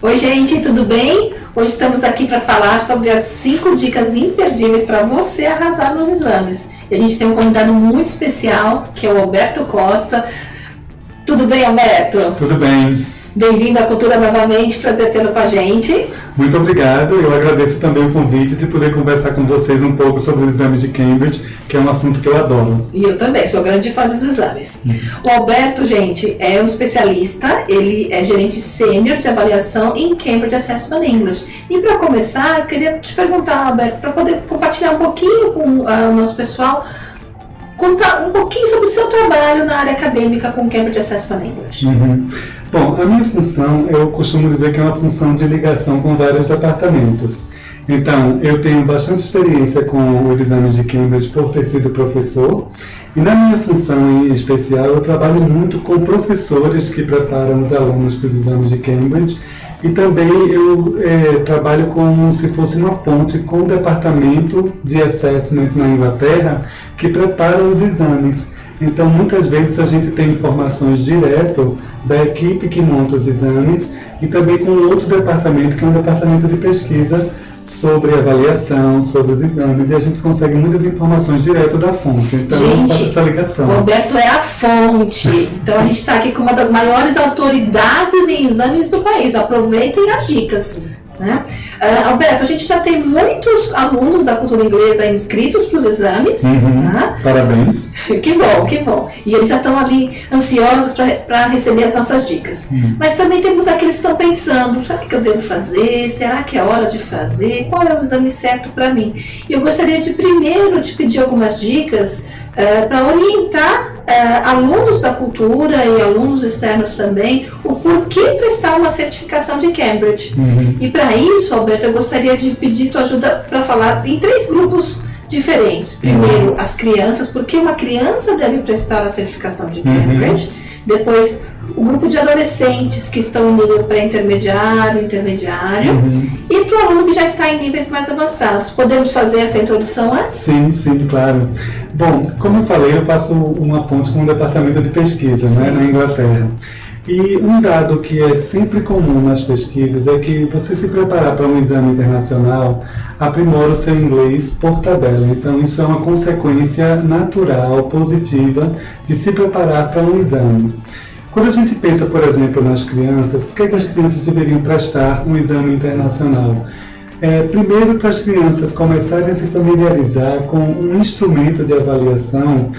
Oi, gente, tudo bem? Hoje estamos aqui para falar sobre as 5 dicas imperdíveis para você arrasar nos exames. E a gente tem um convidado muito especial, que é o Alberto Costa. Tudo bem, Alberto? Tudo bem. Bem-vindo à Cultura novamente, prazer tê-lo com a gente. Muito obrigado, eu agradeço também o convite de poder conversar com vocês um pouco sobre os exames de Cambridge, que é um assunto que eu adoro. E eu também, sou grande fã dos exames. O Alberto, gente, é um especialista, ele é gerente sênior de avaliação em Cambridge Assessment English. E para começar, eu queria te perguntar, Alberto, para poder compartilhar um pouquinho com o nosso pessoal, contar um pouquinho sobre o seu trabalho na área acadêmica com Cambridge Assessment English. Bom, a minha função, eu costumo dizer que é uma função de ligação com vários departamentos. Então, eu tenho bastante experiência com os exames de Cambridge por ter sido professor. E na minha função em especial, eu trabalho muito com professores que preparam os alunos para os exames de Cambridge. E também eu trabalho como se fosse uma ponte com o departamento de assessment na Inglaterra que prepara os exames. Então, muitas vezes a gente tem informações direto da equipe que monta os exames e também com outro departamento, que é um departamento de pesquisa sobre avaliação, sobre os exames, e a gente consegue muitas informações direto da fonte. Então, eu faço essa ligação. O Alberto é a fonte. Então, a gente está aqui com uma das maiores autoridades em exames do país. Aproveitem as dicas. Né? Alberto, a gente já tem muitos alunos da cultura inglesa inscritos para os exames. Né? Parabéns. Que bom, que bom. E eles já estão ali ansiosos para receber as nossas dicas. Mas também temos aqueles que estão pensando, sabe o que eu devo fazer? Será que é hora de fazer? Qual é o exame certo para mim? E eu gostaria de primeiro te pedir algumas dicas para orientar alunos da cultura e alunos externos também o porquê prestar uma certificação de Cambridge. E para isso, Alberto, eu gostaria de pedir tua ajuda para falar em 3 grupos diferentes. Primeiro, as crianças, porque uma criança deve prestar a certificação de Cambridge. Depois, o grupo de adolescentes que estão em nível pré-intermediário, intermediário. E para o aluno que já está em níveis mais avançados. Podemos fazer essa introdução antes? Sim, claro. Bom, como eu falei, eu faço uma ponte com o departamento de pesquisa, né, na Inglaterra. E um dado que é sempre comum nas pesquisas é que você se preparar para um exame internacional aprimora o seu inglês por tabela. Então, isso é uma consequência natural, positiva, de se preparar para um exame. Quando a gente pensa, por exemplo, nas crianças, por que as crianças deveriam prestar um exame internacional? Primeiro, para as crianças começarem a se familiarizar com um instrumento de avaliação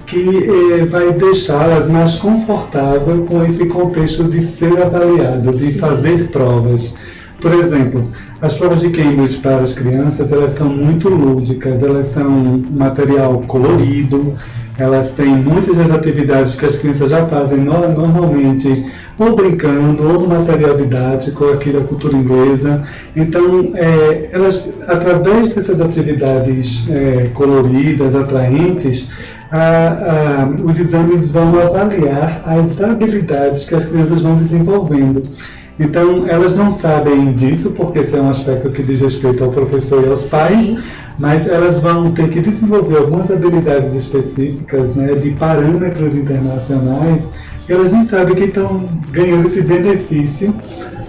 que vai deixá-las mais confortáveis com esse contexto de ser avaliado, de fazer provas. Por exemplo, as provas de Cambridge para as crianças, elas são muito lúdicas, elas são material colorido, elas têm muitas das atividades que as crianças já fazem normalmente, ou brincando, ou no material didático, aqui da cultura inglesa. Então, elas, através dessas atividades coloridas, atraentes, os exames vão avaliar as habilidades que as crianças vão desenvolvendo. Então, elas não sabem disso, porque esse é um aspecto que diz respeito ao professor e aos pais, mas elas vão ter que desenvolver algumas habilidades específicas, né, de parâmetros internacionais, e elas nem sabem que estão ganhando esse benefício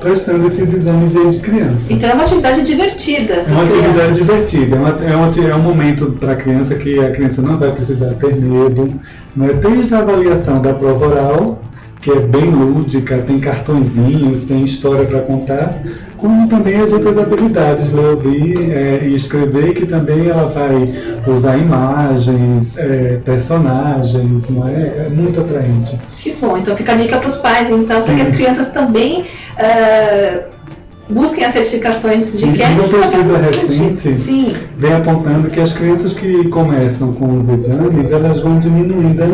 prestando esses exames desde criança. Então é uma atividade divertida. É uma atividade divertida, é um momento para a criança que a criança não vai precisar ter medo, né? Desde a avaliação da prova oral, que é bem lúdica, tem cartõezinhos, tem história para contar, como também as outras habilidades, ler, ouvir e escrever, que também ela vai usar imagens, personagens, não é? É muito atraente. Que bom, então fica a dica para os pais, então, para que as crianças também busquem as certificações de Cambridge. Uma pesquisa recente vem apontando que as crianças que começam com os exames, elas vão diminuindo a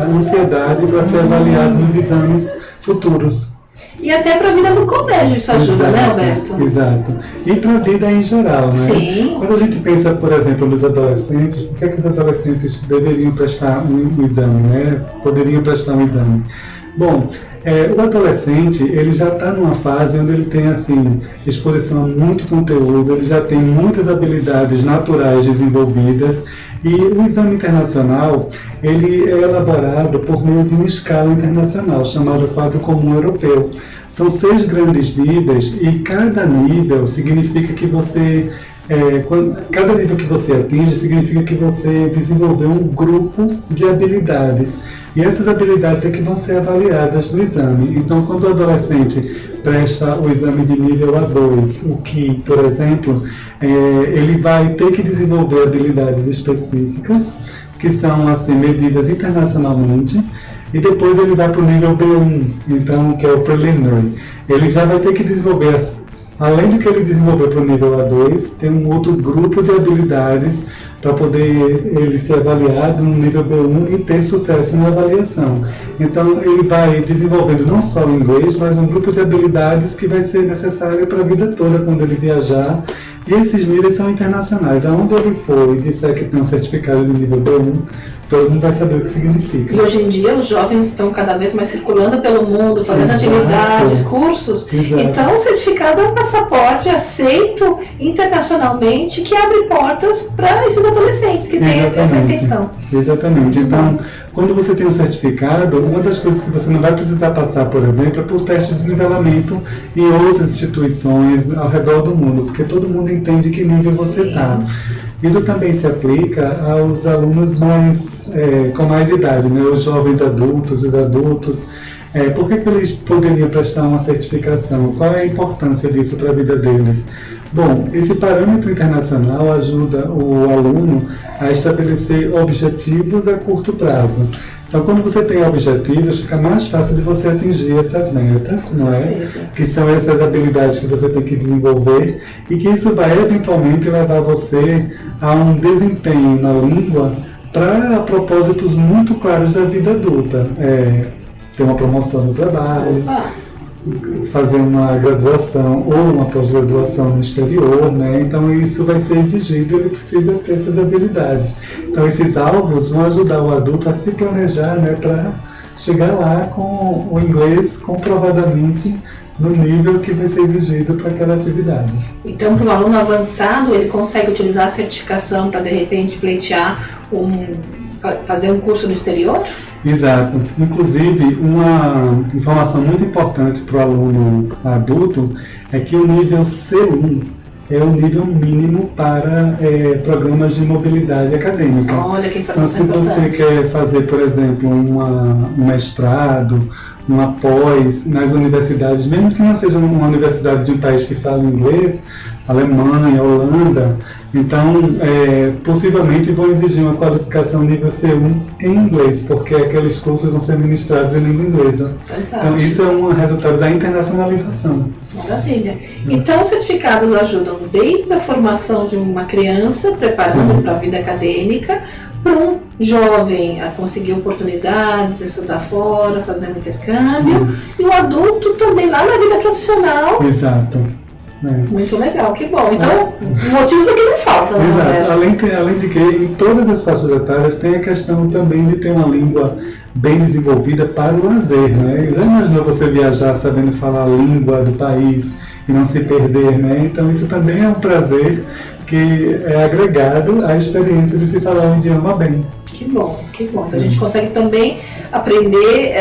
ansiedade para ser avaliado nos exames futuros. E até para a vida no colégio isso ajuda, né, Alberto? Exato. E para a vida em geral, né? Sim. Quando a gente pensa, por exemplo, nos adolescentes, por que os adolescentes deveriam prestar um exame, né? Poderiam prestar um exame? Bom, o adolescente, ele já está numa fase onde ele tem, assim, exposição a muito conteúdo, ele já tem muitas habilidades naturais desenvolvidas, e o exame internacional, ele é elaborado por meio de uma escala internacional, chamada Quadro Comum Europeu. São 6 grandes níveis, e cada nível significa que você... cada nível que você atinge significa que você desenvolveu um grupo de habilidades. E essas habilidades é que vão ser avaliadas no exame. Então, quando o adolescente presta o exame de nível A2, o que, por exemplo, ele vai ter que desenvolver habilidades específicas, que são assim, medidas internacionalmente, e depois ele vai para o nível B1, então, que é o preliminary. Ele já vai ter que desenvolver, além do que ele desenvolveu para o nível A2, tem um outro grupo de habilidades para poder ele ser avaliado no nível B1 e ter sucesso na avaliação. Então, ele vai desenvolvendo não só o inglês, mas um grupo de habilidades que vai ser necessário para a vida toda quando ele viajar. E esses níveis são internacionais. Aonde ele for e disser que tem um certificado de nível B1, todo mundo vai saber o que significa. E hoje em dia os jovens estão cada vez mais circulando pelo mundo, fazendo atividades, cursos. Exato. Então o certificado é um passaporte aceito internacionalmente que abre portas para esses adolescentes que têm essa intenção. Exatamente. Então, quando você tem um certificado, uma das coisas que você não vai precisar passar, por exemplo, é por teste de nivelamento em outras instituições ao redor do mundo, porque todo mundo entende que nível você está. Isso também se aplica aos alunos com mais idade, né? Os jovens adultos, os adultos. Por que eles poderiam prestar uma certificação? Qual é a importância disso para a vida deles? Bom, esse parâmetro internacional ajuda o aluno a estabelecer objetivos a curto prazo. Então, quando você tem objetivos, fica mais fácil de você atingir essas metas, não é? Que são essas habilidades que você tem que desenvolver e que isso vai eventualmente levar você a um desempenho na língua para propósitos muito claros da vida adulta. Ter uma promoção no trabalho, fazer uma graduação ou uma pós-graduação no exterior, né? Então isso vai ser exigido, ele precisa ter essas habilidades. Então esses alvos vão ajudar o adulto a se planejar, né, para chegar lá com o inglês comprovadamente no nível que vai ser exigido para aquela atividade. Então, para um aluno avançado, ele consegue utilizar a certificação para de repente pleitear fazer um curso no exterior? Exato. Inclusive, uma informação muito importante para o aluno adulto é que o nível C1 é o nível mínimo para programas de mobilidade acadêmica. Olha que informação importante. Então, se você quer fazer, por exemplo, um mestrado, uma pós nas universidades, mesmo que não seja uma universidade de um país que fala inglês, Alemanha, Holanda, então possivelmente vão exigir uma qualificação nível C1 em inglês, porque aqueles cursos vão ser ministrados em língua inglesa. Fantástico. Então isso é um resultado da internacionalização. Maravilha. Então os certificados ajudam desde a formação de uma criança, preparando para a vida acadêmica, para um jovem a conseguir oportunidades, estudar fora, fazer um intercâmbio, e o adulto também lá na vida profissional. Exato. Muito legal, que bom. Então, motivos aqui não faltam, né? Exato. Além de que em todas as faixas etárias tem a questão também de ter uma língua bem desenvolvida para o lazer, né? Já imaginou você viajar sabendo falar a língua do país e não se perder, né? Então isso também é um prazer que é agregado à experiência de se falar um idioma bem. Que bom, que bom. Então a gente consegue também aprender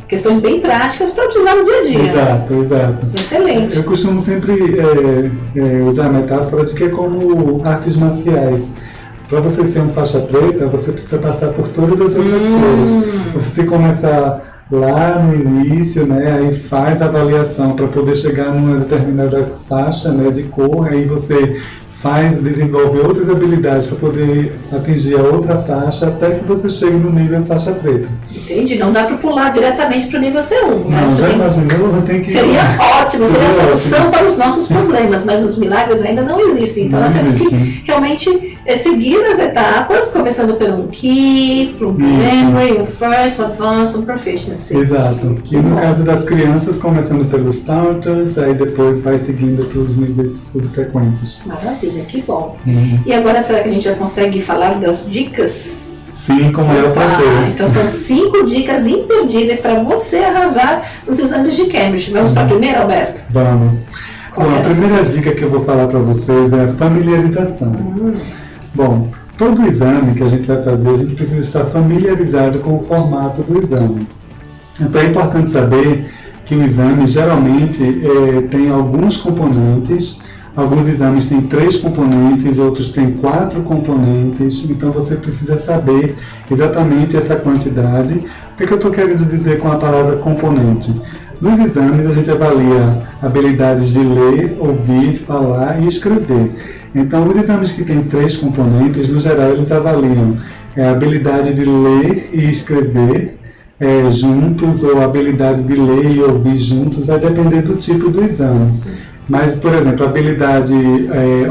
questões bem práticas para utilizar no dia a dia. Exato. Excelente. Eu costumo sempre usar a metáfora de que é como artes marciais. Para você ser um faixa preta, você precisa passar por todas as outras cores. Você tem que começar lá no início, né? Aí faz a avaliação para poder chegar numa determinada faixa, né, de cor, aí você desenvolve outras habilidades para poder atingir a outra faixa até que você chegue no nível faixa preta. Entendi, não dá para pular diretamente para o nível C1, né? Não, já imaginou? Tem que... Seria ótimo, seria a solução para os nossos problemas, mas os milagres ainda não existem. Então nós temos que realmente seguir as etapas, começando pelo um Key, para um Preliminary, um First, um Advanced, um Proficiency. Exato. E no caso das crianças, começando pelos Starters, aí depois vai seguindo para os níveis subsequentes. Maravilha, que bom. E agora será que a gente já consegue falar das dicas Sim, com o maior prazer. Então são 5 dicas imperdíveis para você arrasar nos exames de Cambridge. Vamos para a primeira, Alberto? Vamos. Bom, a primeira dica que eu vou falar para vocês é a familiarização. Bom, todo exame que a gente vai fazer, a gente precisa estar familiarizado com o formato do exame. Então é importante saber que o exame geralmente tem alguns componentes. Alguns exames têm 3 componentes, outros têm 4 componentes, então você precisa saber exatamente essa quantidade. O que eu estou querendo dizer com a palavra componente? Nos exames a gente avalia habilidades de ler, ouvir, falar e escrever. Então os exames que têm 3 componentes, no geral eles avaliam a habilidade de ler e escrever juntos, ou a habilidade de ler e ouvir juntos, vai depender do tipo do exame. Mas, por exemplo, a habilidade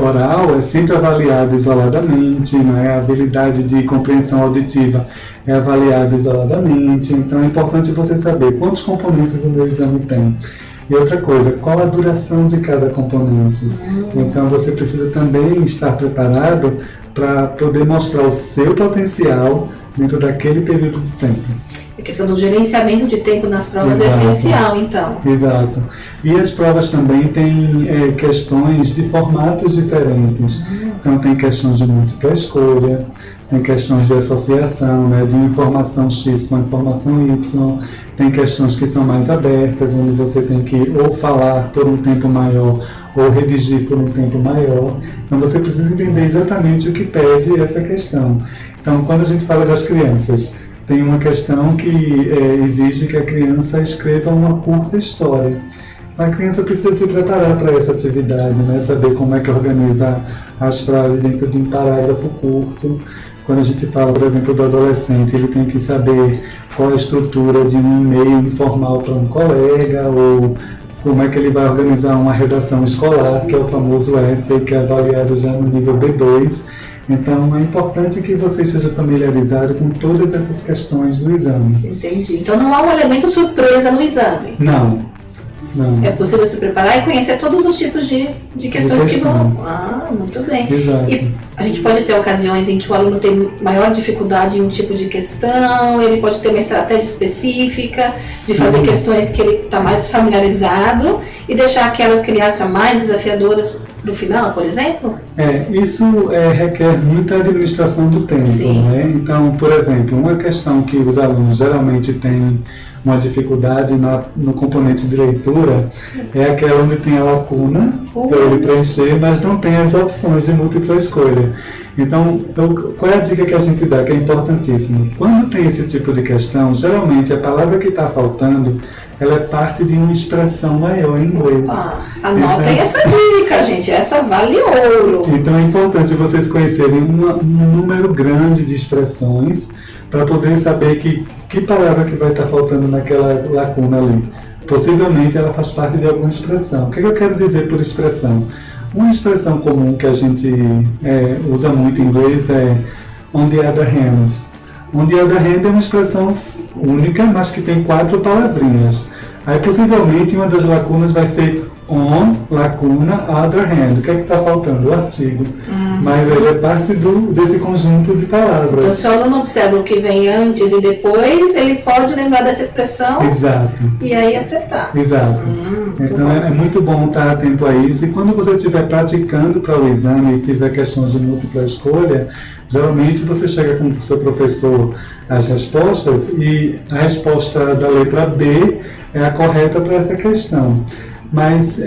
oral é sempre avaliada isoladamente, né? A habilidade de compreensão auditiva é avaliada isoladamente. Então é importante você saber quantos componentes o meu exame tem. E outra coisa, qual a duração de cada componente. Então você precisa também estar preparado para poder mostrar o seu potencial dentro daquele período de tempo. A questão do gerenciamento de tempo nas provas é essencial, então. Exato. E as provas também têm questões de formatos diferentes. Então tem questões de múltipla escolha, tem questões de associação, né, de informação X com informação Y, tem questões que são mais abertas, onde você tem que ou falar por um tempo maior ou redigir por um tempo maior. Então você precisa entender exatamente o que pede essa questão. Então quando a gente fala das crianças, tem uma questão que exige que a criança escreva uma curta história. A criança precisa se preparar para essa atividade, né? Saber como é que organiza as frases dentro de um parágrafo curto. Quando a gente fala, por exemplo, do adolescente, ele tem que saber qual a estrutura de um e-mail informal para um colega, ou como é que ele vai organizar uma redação escolar, que é o famoso essay, que é avaliado já no nível B2. Então é importante que você esteja familiarizado com todas essas questões do exame. Entendi. Então não há um elemento surpresa no exame. Não. É possível se preparar e conhecer todos os tipos de questões que vão. Muito bem. Exato. E a gente pode ter ocasiões em que o aluno tem maior dificuldade em um tipo de questão, ele pode ter uma estratégia específica de fazer questões que ele está mais familiarizado e deixar aquelas que ele acha mais desafiadoras do final, por exemplo? Isso requer muita administração do tempo. Né? Então, por exemplo, uma questão que os alunos geralmente têm uma dificuldade no componente de leitura é aquela onde tem a lacuna para ele preencher, mas não tem as opções de múltipla escolha. Então, qual é a dica que a gente dá, que é importantíssimo? Quando tem esse tipo de questão, geralmente a palavra que está faltando, ela é parte de uma expressão maior em inglês. Anotem essa dica, gente. Essa vale ouro. Então é importante vocês conhecerem um número grande de expressões para poder saber que palavra que vai estar faltando naquela lacuna ali. Possivelmente ela faz parte de alguma expressão. O que eu quero dizer por expressão? Uma expressão comum que a gente usa muito em inglês é on the other hand. On the other hand é uma expressão única, mas que tem 4 palavrinhas. Aí possivelmente uma das lacunas vai ser on, lacuna, other hand. O que é que está faltando? O artigo. Mas ele é parte desse conjunto de palavras. Então se o aluno observa o que vem antes e depois, ele pode lembrar dessa expressão. Exato. E aí acertar. Exato. Então é muito bom estar atento a isso. E quando você estiver praticando para o exame e fizer questões de múltipla escolha, geralmente você chega com o seu professor as respostas e a resposta da letra B é a correta para essa questão. Mas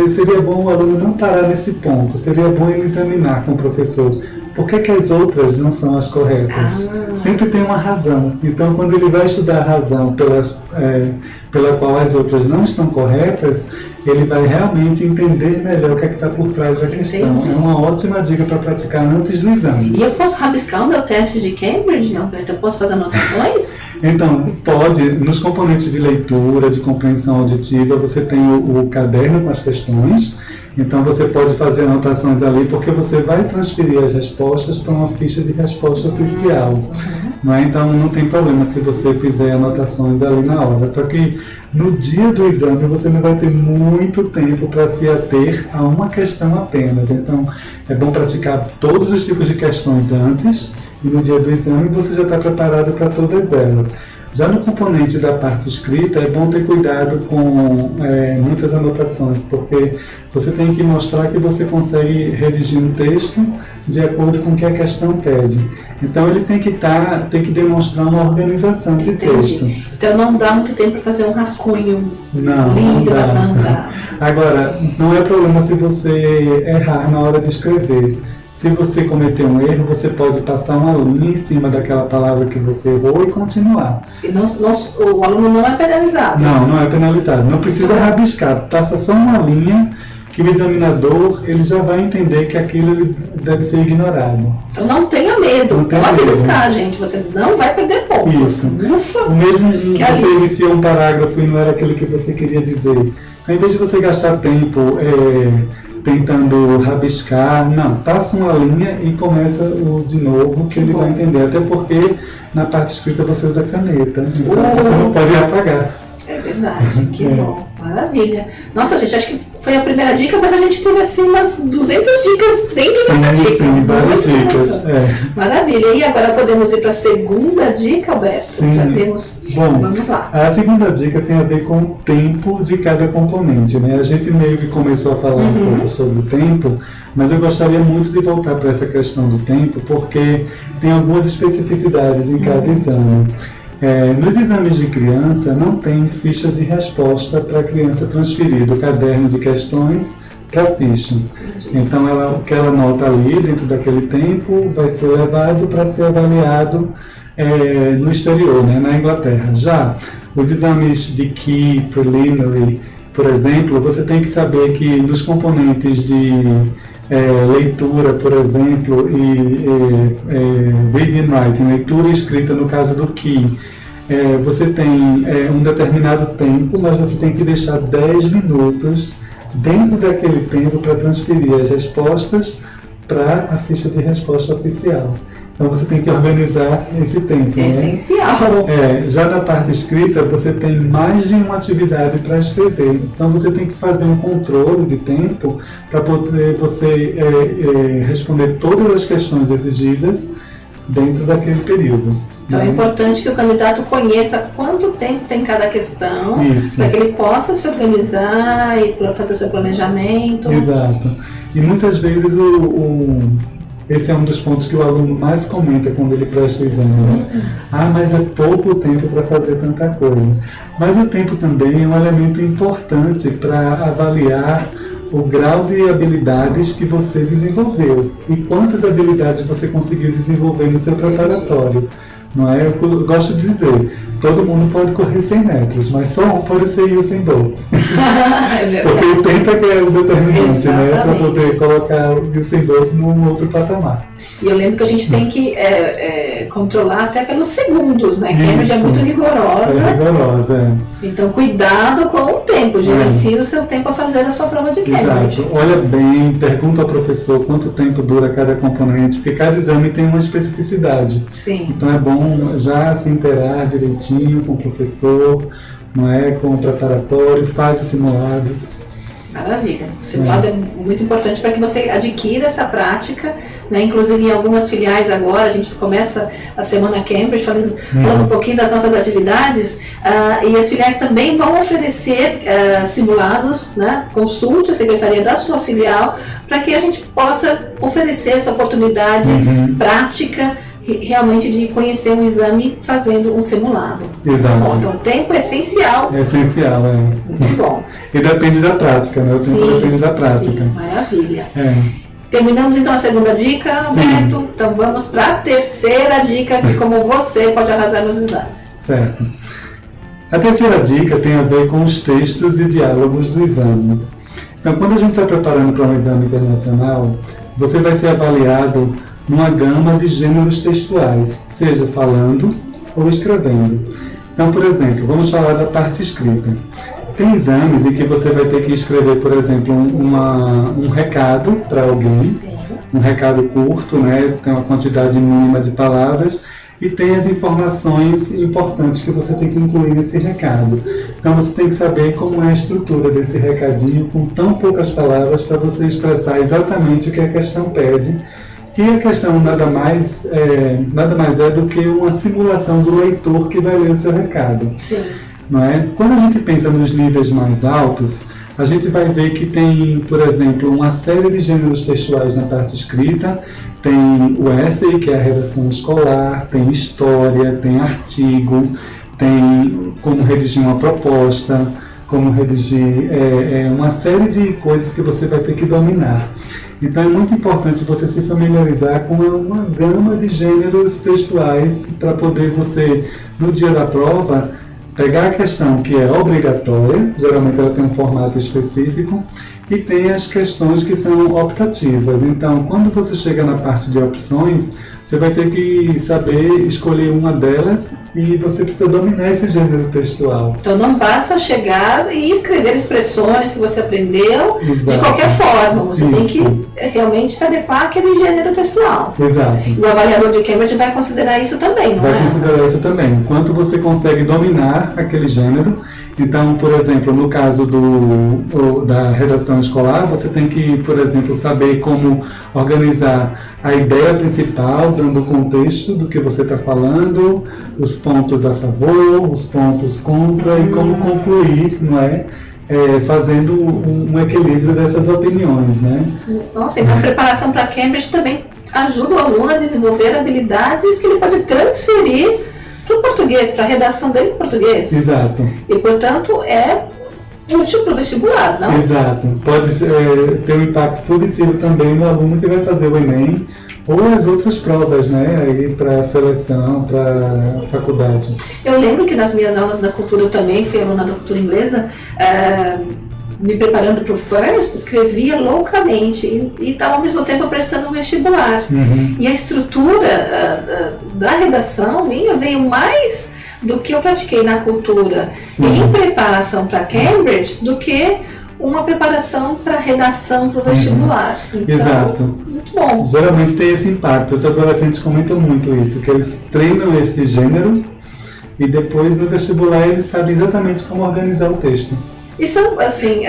seria bom o aluno não parar nesse ponto, seria bom ele examinar com o professor por que as outras não são as corretas. Sempre tem uma razão. Então, quando ele vai estudar a razão pela qual as outras não estão corretas, ele vai realmente entender melhor o que está por trás da questão. Entendi. É uma ótima dica para praticar antes do exame. E eu posso rabiscar o meu teste de Cambridge, não? Eu posso fazer anotações? Então, pode. Nos componentes de leitura, de compreensão auditiva, você tem o caderno com as questões. Então, você pode fazer anotações ali, porque você vai transferir as respostas para uma ficha de resposta oficial. Não é? Então, não tem problema se você fizer anotações ali na hora. Só que no dia do exame, você não vai ter muito tempo para se ater a uma questão apenas. Então, é bom praticar todos os tipos de questões antes e no dia do exame você já está preparado para todas elas. Já no componente da parte escrita, é bom ter cuidado com muitas anotações, porque você tem que mostrar que você consegue redigir um texto de acordo com o que a questão pede. Então ele tem que demonstrar uma organização de texto. Então não dá muito tempo para fazer um rascunho lindo para mandar. Agora, não é problema se você errar na hora de escrever. Se você cometer um erro, você pode passar uma linha em cima daquela palavra que você errou e continuar. E o aluno não é penalizado? Não é penalizado. Não precisa rabiscar. Passa só uma linha que o examinador ele já vai entender que aquilo deve ser ignorado. Então não tenha medo. Pode riscar, gente. Você não vai perder pontos. Isso. Ufa! O mesmo que você iniciou um parágrafo e não era aquele que você queria dizer. Então, em vez de você gastar tempo tentando rabiscar, não, passa uma linha e começa de novo, que ele vai entender. Até porque na parte escrita você usa caneta, então você não pode apagar. É verdade, que bom, maravilha. Nossa, gente, acho que foi a primeira dica, mas a gente teve assim umas 200 dicas dentro dessa dica. Sim, várias dicas. Maravilha. E agora podemos ir para a segunda dica, Alberto? Sim. Já temos. Bom, vamos lá. A segunda dica tem a ver com o tempo de cada componente, né? A gente meio que começou a falar um pouco sobre o tempo, mas eu gostaria muito de voltar para essa questão do tempo, porque tem algumas especificidades em cada exame. Nos exames de criança não tem ficha de resposta para a criança transferir do caderno de questões para a ficha. Então o que ela anota ali dentro daquele tempo vai ser levado para ser avaliado no exterior, né, na Inglaterra. Já os exames de Key, Preliminary, por exemplo, você tem que saber que nos componentes de leitura, por exemplo, e reading and writing, leitura e escrita no caso do Key, você tem um determinado tempo, mas você tem que deixar 10 minutos dentro daquele tempo para transferir as respostas para a ficha de resposta oficial. Então você tem que organizar esse tempo. É essencial. Já na parte escrita, você tem mais de uma atividade para escrever. Então você tem que fazer um controle de tempo para poder você responder todas as questões exigidas dentro daquele período. Então é importante que o candidato conheça quanto tempo tem cada questão, para que ele possa se organizar e fazer o seu planejamento. Exato. E muitas vezes esse é um dos pontos que o aluno mais comenta quando ele presta o exame. Mas é pouco tempo para fazer tanta coisa. Mas o tempo também é um elemento importante para avaliar o grau de habilidades que você desenvolveu e quantas habilidades você conseguiu desenvolver no seu preparatório. Não é? Eu gosto de dizer, todo mundo pode correr 100 metros, mas só um pode ser Usain Bolt. Porque o tempo é que é o determinante, né? Para poder colocar o Usain Bolt num outro patamar. E eu lembro que a gente tem que controlar até pelos segundos, né? Cambridge é muito rigorosa. É rigorosa, Então, cuidado com o tempo. Gerencie o seu tempo a fazer a sua prova de Cambridge. Exato. Olha bem, pergunta ao professor quanto tempo dura cada componente, porque cada exame tem uma especificidade. Sim. Então é bom já se inteirar direitinho com o professor, não é? Com o preparatório, faz os simulados. Maravilha. O simulado é muito importante para que você adquira essa prática, né? Inclusive em algumas filiais agora, a gente começa a semana Cambridge falando um pouquinho das nossas atividades, e as filiais também vão oferecer simulados, né? Consulte a secretaria da sua filial para que a gente possa oferecer essa oportunidade prática realmente de conhecer um exame fazendo um simulado. Exato. Bom, então o tempo é essencial. É essencial, Muito bom. E depende da prática, né? O tempo depende da prática. Sim, maravilha. Terminamos então a segunda dica, Alberto. Então vamos para a terceira dica, que como você pode arrasar nos exames. Certo. A terceira dica tem a ver com os textos e diálogos do exame. Então, quando a gente está preparando para um exame internacional, você vai ser avaliado numa gama de gêneros textuais, seja falando ou escrevendo. Então, por exemplo, vamos falar da parte escrita. Tem exames em que você vai ter que escrever, por exemplo, um recado para alguém, um recado curto, né, tem uma quantidade mínima de palavras, e tem as informações importantes que você tem que incluir nesse recado. Então você tem que saber como é a estrutura desse recadinho com tão poucas palavras para você expressar exatamente o que a questão pede E a questão nada mais é do que uma simulação do leitor que vai ler o seu recado. Sim. Não é? Quando a gente pensa nos níveis mais altos, a gente vai ver que tem, por exemplo, uma série de gêneros textuais na parte escrita. Tem o essay, que é a redação escolar, tem história, tem artigo, tem como redigir uma proposta, como redigir uma série de coisas que você vai ter que dominar. Então é muito importante você se familiarizar com uma gama de gêneros textuais para poder você, no dia da prova, pegar a questão que é obrigatória, geralmente ela tem um formato específico, e tem as questões que são optativas. Então, quando você chega na parte de opções, você vai ter que saber escolher uma delas e você precisa dominar esse gênero textual. Então não basta chegar e escrever expressões que você aprendeu. Exato. De qualquer forma. Você tem que realmente se adequar àquele gênero textual. Exato. E o avaliador de Cambridge vai considerar isso também, não é? Vai considerar isso também. Quanto você consegue dominar aquele gênero. Então, por exemplo, no caso da redação escolar, você tem que, por exemplo, saber como organizar a ideia principal, dando o contexto do que você está falando, os pontos a favor, os pontos contra e como concluir, não é? Fazendo um equilíbrio dessas opiniões, né? Nossa, então a preparação para Cambridge também ajuda o aluno a desenvolver habilidades que ele pode transferir para o português, para a redação dele em português. Exato. E, portanto, é útil para o vestibular, não? Exato. Pode ter um impacto positivo também no aluno que vai fazer o Enem ou as outras provas, né? Aí para a seleção, para a faculdade. Eu lembro que nas minhas aulas da cultura eu também fui aluna da cultura inglesa, me preparando para o FIRST, escrevia loucamente e estava ao mesmo tempo prestando um vestibular. Uhum. E a estrutura da redação minha veio mais do que eu pratiquei na cultura em preparação para Cambridge do que uma preparação para redação para o vestibular. Então, exato. Muito bom. Geralmente tem esse impacto. Os adolescentes comentam muito isso, que eles treinam esse gênero e depois no vestibular eles sabem exatamente como organizar o texto. E são, assim,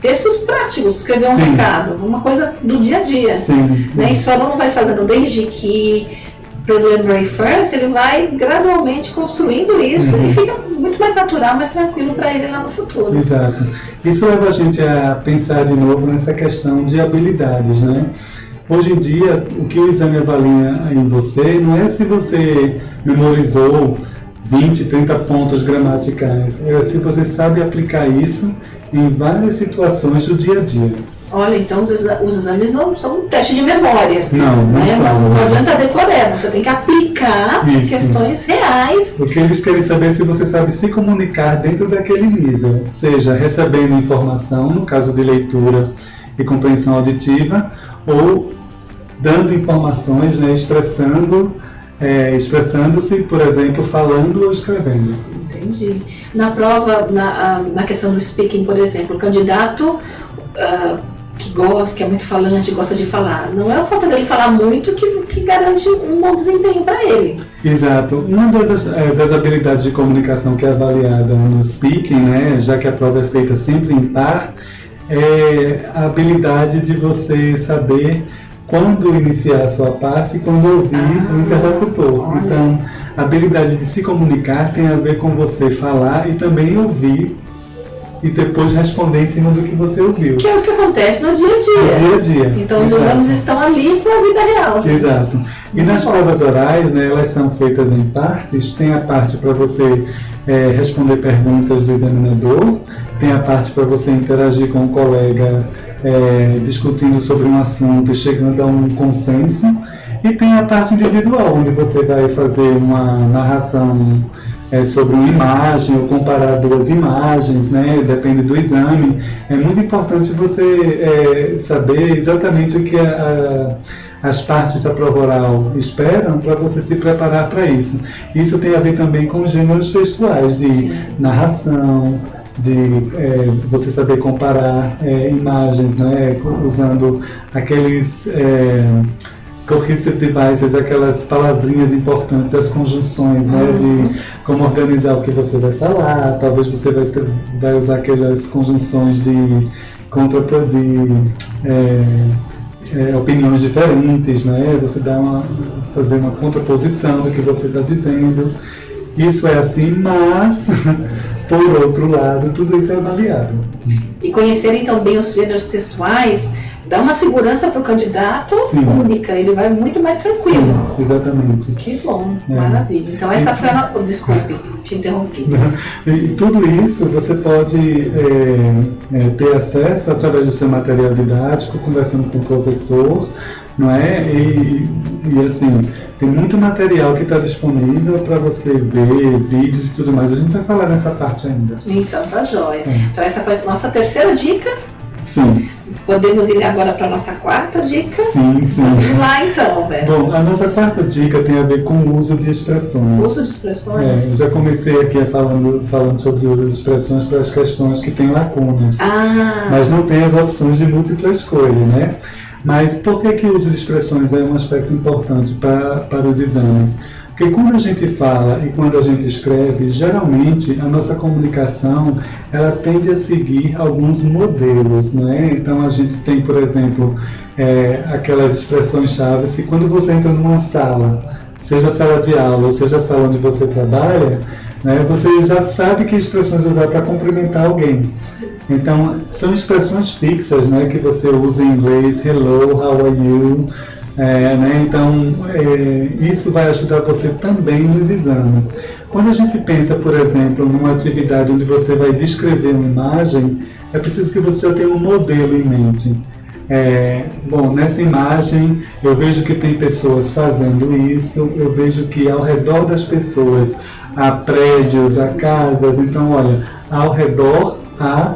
textos práticos, escrever um recado, uma coisa do dia a dia. Sim. Né? Isso o aluno vai fazendo desde que preliminary first, ele vai gradualmente construindo isso e fica muito mais natural, mais tranquilo para ele lá no futuro. Exato. Isso leva a gente a pensar de novo nessa questão de habilidades, né? Hoje em dia, o que o exame avalia em você não é se você memorizou 20, 30 pontos gramaticais. É se você sabe aplicar isso em várias situações do dia a dia. Olha, então os exames não são um teste de memória. Não são. Não adianta decorar, você tem que aplicar questões reais. O que eles querem saber é se você sabe se comunicar dentro daquele nível, seja recebendo informação, no caso de leitura e compreensão auditiva, ou dando informações, né, expressando-se, por exemplo, falando ou escrevendo. Entendi. Na prova, na questão do speaking, por exemplo, o candidato que é muito falante, gosta de falar, não é a falta dele falar muito que garante um bom desempenho para ele. Exato. Uma das habilidades de comunicação que é avaliada no speaking, né, já que a prova é feita sempre em par, é a habilidade de você saber quando iniciar a sua parte e quando ouvir o interlocutor. Olha. Então, a habilidade de se comunicar tem a ver com você falar e também ouvir e depois responder em cima do que você ouviu. Que é o que acontece no dia a dia. No dia a dia. Então, os exames estão ali com a vida real. Exato. E nas provas orais, né, elas são feitas em partes. Tem a parte para você responder perguntas do examinador, tem a parte para você interagir com o colega discutindo sobre um assunto e chegando a um consenso, e tem a parte individual, onde você vai fazer uma narração sobre uma imagem ou comparar duas imagens, né? Depende do exame. É muito importante você saber exatamente o que as partes da prova oral esperam para você se preparar para isso. Isso tem a ver também com os gêneros textuais de narração, de você saber comparar imagens, né? Usando aqueles cohesive devices, aquelas palavrinhas importantes, as conjunções, né, de como organizar o que você vai falar. Talvez você vai usar aquelas conjunções de opiniões diferentes, né? Você fazer uma contraposição do que você está dizendo. Isso é assim, mas, por outro lado, tudo isso é avaliado. E conhecer então bem os gêneros textuais dá uma segurança para o candidato única, ele vai muito mais tranquilo. Sim, exatamente. Que bom, maravilha. Então essa foi a... Desculpe, te interrompi. E tudo isso você pode ter acesso através do seu material didático, conversando com o professor, não é? E assim, tem muito material que está disponível para você ver, vídeos e tudo mais. A gente vai falar nessa parte ainda. Então tá jóia. Então essa foi a nossa terceira dica. Sim. Podemos ir agora para a nossa quarta dica? Sim. Vamos lá então, Beto. Bom, a nossa quarta dica tem a ver com o uso de expressões. Uso de expressões? Eu já comecei aqui falando sobre o uso de expressões para as questões que têm lacunas. Mas não tem as opções de múltipla escolha, né? Mas por que o uso de expressões é um aspecto importante para os exames? Porque quando a gente fala e quando a gente escreve, geralmente a nossa comunicação ela tende a seguir alguns modelos, né? Então a gente tem, por exemplo, aquelas expressões-chave que quando você entra numa sala, seja a sala de aula ou seja a sala onde você trabalha, né, você já sabe que expressões usar para cumprimentar alguém. Então são expressões fixas, né, que você usa em inglês, hello, how are you? Né? Então, isso vai ajudar você também nos exames. Quando a gente pensa, por exemplo, numa atividade onde você vai descrever uma imagem, é preciso que você já tenha um modelo em mente. Bom, nessa imagem eu vejo que tem pessoas fazendo isso, eu vejo que ao redor das pessoas há prédios, há casas, então olha, ao redor há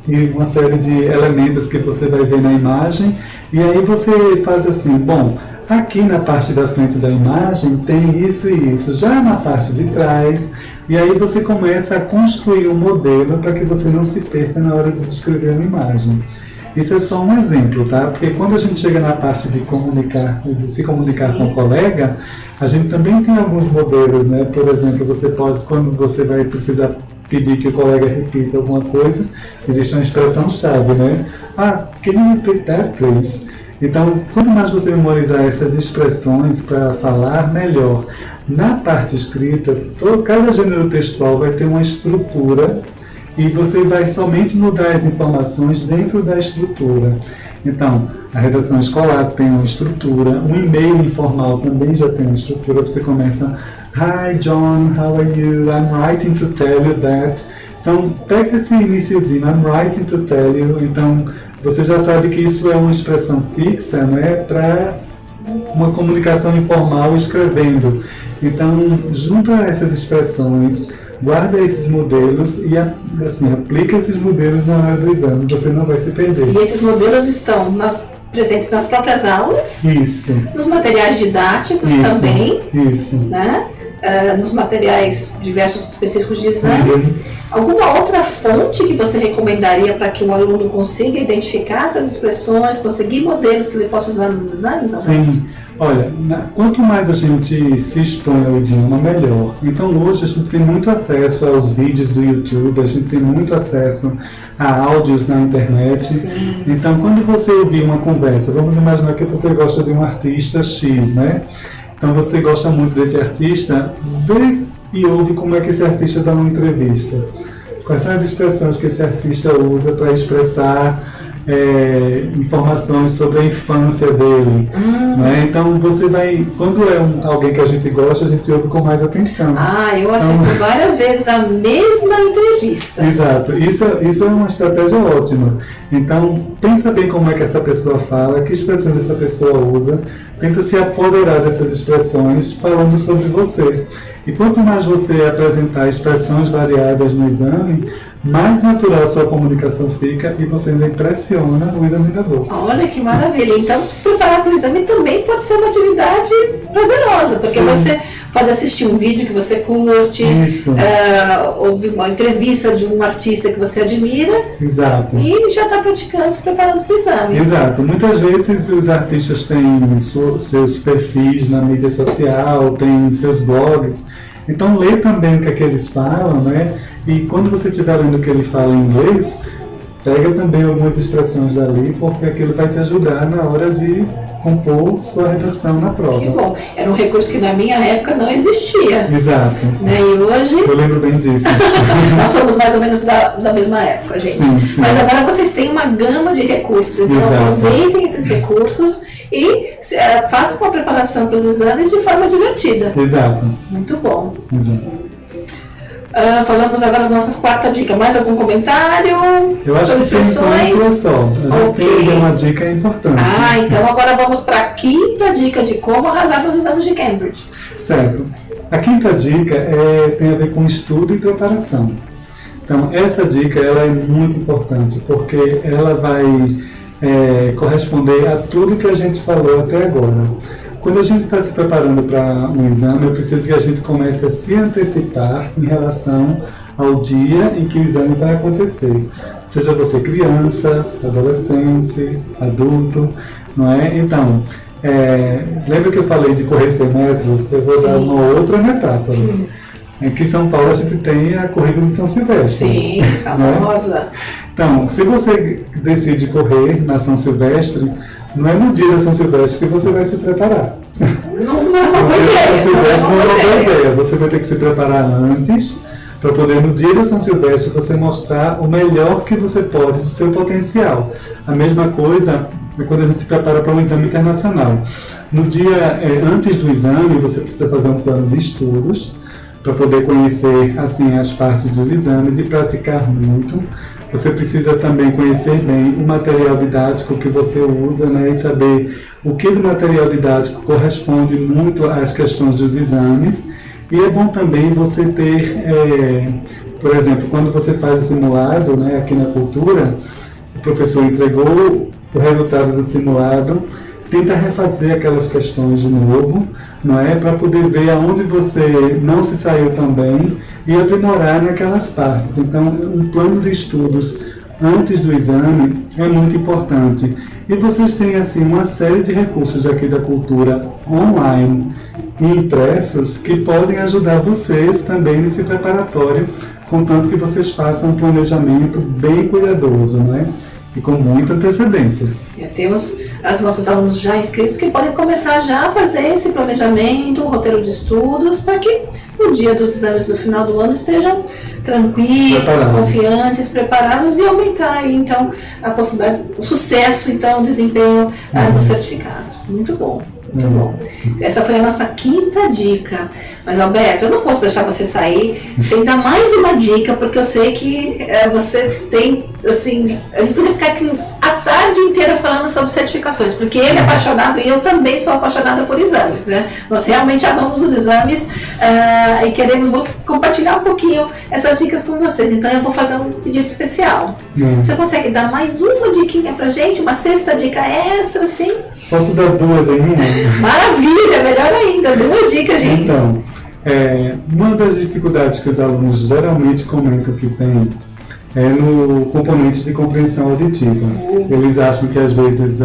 uma série de elementos que você vai ver na imagem, e aí você faz assim, bom, aqui na parte da frente da imagem tem isso e isso, já na parte de trás, e aí você começa a construir um modelo para que você não se perca na hora de descrever uma imagem. Isso é só um exemplo, tá? Porque quando a gente chega na parte de se comunicar com o colega, a gente também tem alguns modelos, né? Por exemplo, você pode, quando você vai precisar pedir que o colega repita alguma coisa, existe uma expressão-chave, né? Can you repeat that, please? Então, quanto mais você memorizar essas expressões para falar, melhor. Na parte escrita, cada gênero textual vai ter uma estrutura e você vai somente mudar as informações dentro da estrutura. Então, a redação escolar tem uma estrutura, um e-mail informal também já tem uma estrutura. Você começa, Hi John, how are you? I'm writing to tell you that. Então, pega esse iniciozinho, I'm writing to tell you. Então, você já sabe que isso é uma expressão fixa, né, para uma comunicação informal escrevendo. Então, junta essas expressões, guarda esses modelos e assim, aplica esses modelos na hora do exame, você não vai se perder. E esses modelos estão presentes nas próprias aulas? Isso. Nos materiais didáticos também? Isso. Né? Nos materiais diversos específicos de exames. Alguma outra fonte que você recomendaria para que o aluno consiga identificar essas expressões, conseguir modelos que ele possa usar nos exames? Sim. Olha, quanto mais a gente se expõe ao idioma, melhor. Então hoje a gente tem muito acesso aos vídeos do YouTube, a gente tem muito acesso a áudios na internet. Sim. Então quando você ouvir uma conversa, vamos imaginar que você gosta de um artista X, né? Então você gosta muito desse artista, vê e ouve como é que esse artista dá uma entrevista. Quais são as expressões que esse artista usa para expressar informações sobre a infância dele, né? Então você vai, quando é alguém que a gente gosta, a gente ouve com mais atenção. Eu assisto várias vezes a mesma entrevista. Exato, isso é uma estratégia ótima. Então pensa bem como é que essa pessoa fala, que expressões essa pessoa usa, tenta se apoderar dessas expressões falando sobre você. E quanto mais você apresentar expressões variadas no exame, mais natural a sua comunicação fica e você ainda impressiona o examinador. Olha que maravilha! Então, se preparar para o exame também pode ser uma atividade prazerosa, porque você pode assistir um vídeo que você curte, ouvir uma entrevista de um artista que você admira. Exato. E já está praticando, se preparando para o exame. Exato. Muitas vezes os artistas têm seus perfis na mídia social, têm seus blogs. Então lê também o que é que eles falam, né? E quando você estiver lendo o que ele fala em inglês, pega também algumas expressões dali, porque aquilo vai te ajudar na hora de compor sua redação na prova. Que bom. Era um recurso que na minha época não existia. Exato. Né? E hoje... Eu lembro bem disso. Nós somos mais ou menos da mesma época, gente. Sim, sim. Mas agora vocês têm uma gama de recursos, então Exato. aproveitem esses recursos e façam uma preparação para os exames de forma divertida. Exato. Muito bom. Exato. Falamos agora da nossa quarta dica. Mais algum comentário? Eu acho que tem uma só. A gente tem uma dica importante. Então agora vamos para a quinta dica de como arrasar nos exames de Cambridge. Certo. A quinta dica tem a ver com estudo e preparação. Então, essa dica ela é muito importante, porque ela vai corresponder a tudo que a gente falou até agora. Quando a gente está se preparando para um exame, é preciso que a gente comece a se antecipar em relação ao dia em que o exame vai acontecer. Seja você criança, adolescente, adulto, não é? Então, lembra que eu falei de correr 100 metros? Eu vou dar uma outra metáfora. Aqui em São Paulo a gente tem a corrida de São Silvestre. Sim, famosa. Então, se você decide correr na São Silvestre, não é no dia da São Silvestre que você vai se preparar. Não é uma boa ideia. Não é uma boa ideia. Você vai ter que se preparar antes, para poder no dia da São Silvestre você mostrar o melhor que você pode do seu potencial. A mesma coisa é quando a gente se prepara para um exame internacional. No dia antes do exame, você precisa fazer um plano de estudos, para poder conhecer assim as partes dos exames e praticar muito. Você precisa também conhecer bem o material didático que você usa, né, e saber o que do material didático corresponde muito às questões dos exames. E é bom também você ter, por exemplo, quando você faz o simulado, né, aqui na cultura, o professor entregou o resultado do simulado, tenta refazer aquelas questões de novo, não é? Para poder ver aonde você não se saiu tão bem e aprimorar naquelas partes. Então, um plano de estudos antes do exame é muito importante. E vocês têm assim uma série de recursos aqui da cultura online e impressos que podem ajudar vocês também nesse preparatório, contanto que vocês façam um planejamento bem cuidadoso, né? E com muita antecedência. Temos os nossos alunos já inscritos que podem começar já a fazer esse planejamento, um roteiro de estudos, para que no dia dos exames do final do ano estejam tranquilos, confiantes, preparados e aumentar aí, então, a possibilidade, o sucesso, então, o desempenho nos certificados. Muito bom. Muito bom. Essa foi a nossa quinta dica. Mas, Alberto, eu não posso deixar você sair sem dar mais uma dica, porque eu sei que você tem, assim, a gente poderia ficar aqui a tarde inteira falando sobre certificações, porque ele é apaixonado e eu também sou apaixonada por exames, né? Nós realmente amamos os exames e queremos muito compartilhar um pouquinho essas dicas com vocês. Então, eu vou fazer um pedido especial. Você consegue dar mais uma diquinha pra gente? Uma sexta dica extra, sim? Posso dar duas aí, Maravilha, melhor ainda, 2 dicas, gente. Então, uma das dificuldades que os alunos geralmente comentam que tem é no componente de compreensão auditiva. Eles acham que às vezes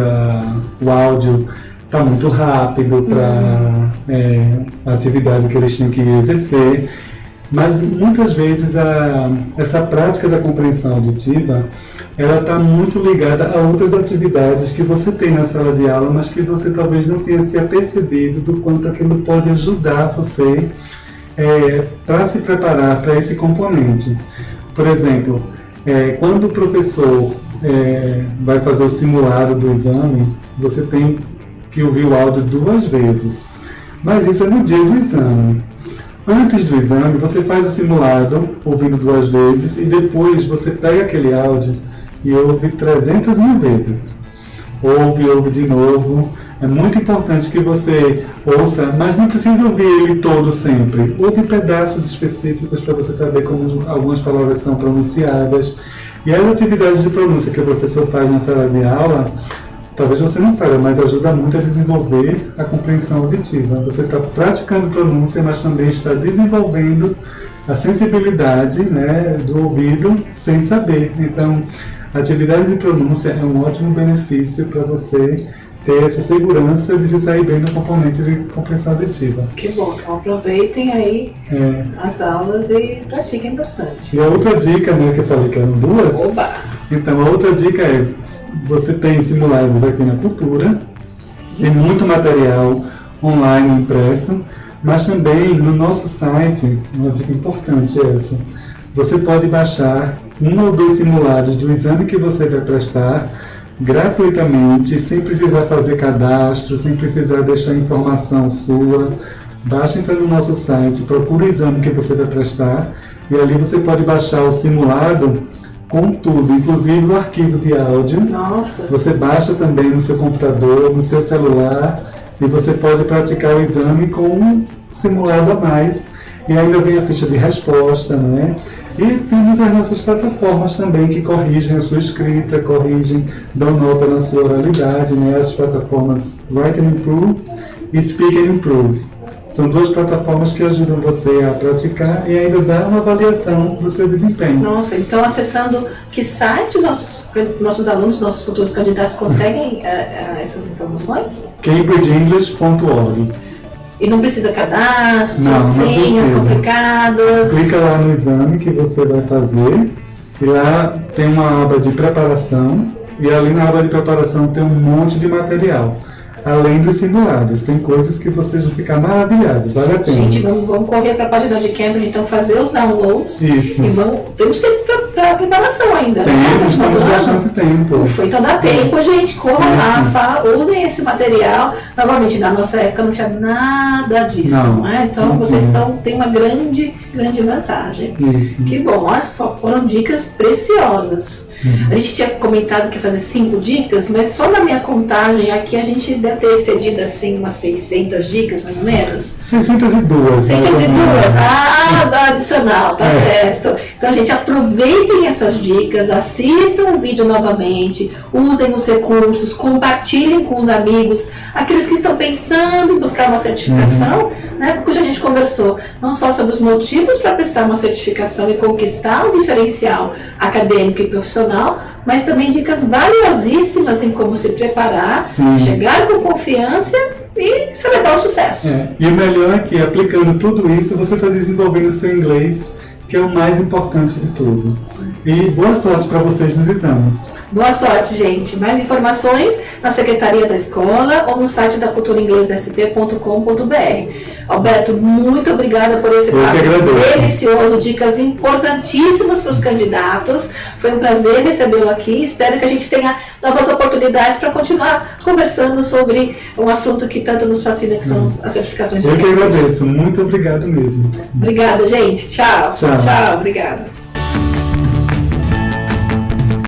o áudio está muito rápido para a atividade que eles têm que exercer, mas muitas vezes essa prática da compreensão auditiva ela está muito ligada a outras atividades que você tem na sala de aula, mas que você talvez não tenha se apercebido do quanto aquilo pode ajudar você para se preparar para esse componente. Por exemplo, quando o professor vai fazer o simulado do exame, você tem que ouvir o áudio 2 vezes, mas isso é no dia do exame. Antes do exame, você faz o simulado ouvindo 2 vezes e depois você pega aquele áudio e ouve 300.000 vezes. Ouve de novo. É muito importante que você ouça, mas não precisa ouvir ele todo sempre. Ouve pedaços específicos para você saber como algumas palavras são pronunciadas. E as atividades de pronúncia que o professor faz na sala de aula, talvez você não saiba, mas ajuda muito a desenvolver a compreensão auditiva. Você está praticando pronúncia, mas também está desenvolvendo a sensibilidade, né, do ouvido sem saber. Então, a atividade de pronúncia é um ótimo benefício para você ter essa segurança de se sair bem no componente de compreensão auditiva. Que bom, então aproveitem aí as aulas e pratiquem bastante. E a outra dica, né, que eu falei que eram 2, Oba! Então, a outra dica é, você tem simulados aqui na Cultura, tem muito material online impresso, mas também no nosso site, uma dica importante é essa, você pode baixar 1 ou 2 simulados do exame que você vai prestar gratuitamente, sem precisar fazer cadastro, sem precisar deixar informação sua. Basta entrar no nosso site, procura o exame que você vai prestar e ali você pode baixar o simulado com tudo, inclusive o arquivo de áudio. Nossa! Você baixa também no seu computador, no seu celular e você pode praticar o exame com um simulado a mais. E ainda vem a ficha de resposta, né? E temos as nossas plataformas também que corrigem a sua escrita, dão nota na sua oralidade, né? As plataformas Write and Improve e Speak and Improve. São 2 plataformas que ajudam você a praticar e ainda dar uma avaliação do seu desempenho. Nossa, então acessando que site nossos alunos, nossos futuros candidatos conseguem essas informações? CambridgeEnglish.org. E não precisa cadastro, não senhas precisa. Complicadas? Clica lá no exame que você vai fazer e lá tem uma aba de preparação e ali na aba de preparação tem um monte de material. Além dos simulados, tem coisas que vocês vão ficar maravilhados, vale a pena. Gente, vamos correr para a página de Cambridge, então fazer os downloads. Isso. E temos tempo para preparação ainda. Temos bastante tempo. Ufa, então dá tempo, gente, corram lá, usem esse material. Novamente, na nossa época não tinha nada disso, né? Então vocês têm uma grande vantagem. Isso. Que bom, foram dicas preciosas. A gente tinha comentado que ia fazer 5 dicas, mas só na minha contagem aqui a gente deve ter excedido assim umas 600 dicas, mais ou menos. 602. 602, adicional, tá certo. Então, gente, aproveitem essas dicas, assistam o vídeo novamente, usem os recursos, compartilhem com os amigos, aqueles que estão pensando em buscar uma certificação, né? Porque hoje a gente conversou não só sobre os motivos para prestar uma certificação e conquistar um diferencial acadêmico e profissional, mas também dicas valiosíssimas em como se preparar, chegar com confiança e celebrar o sucesso. E o melhor é que, aplicando tudo isso, você está desenvolvendo o seu inglês, que é o mais importante de tudo. E boa sorte para vocês nos exames. Boa sorte, gente. Mais informações na Secretaria da Escola ou no site da culturainglesasp.com.br. Alberto, muito obrigada por esse papo delicioso, dicas importantíssimas para os candidatos. Foi um prazer recebê-lo aqui. Espero que a gente tenha novas oportunidades para continuar conversando sobre um assunto que tanto nos fascina, que são as certificações de Eu que agradeço. Muito obrigado mesmo. Obrigada, gente. Tchau. Tchau, obrigada.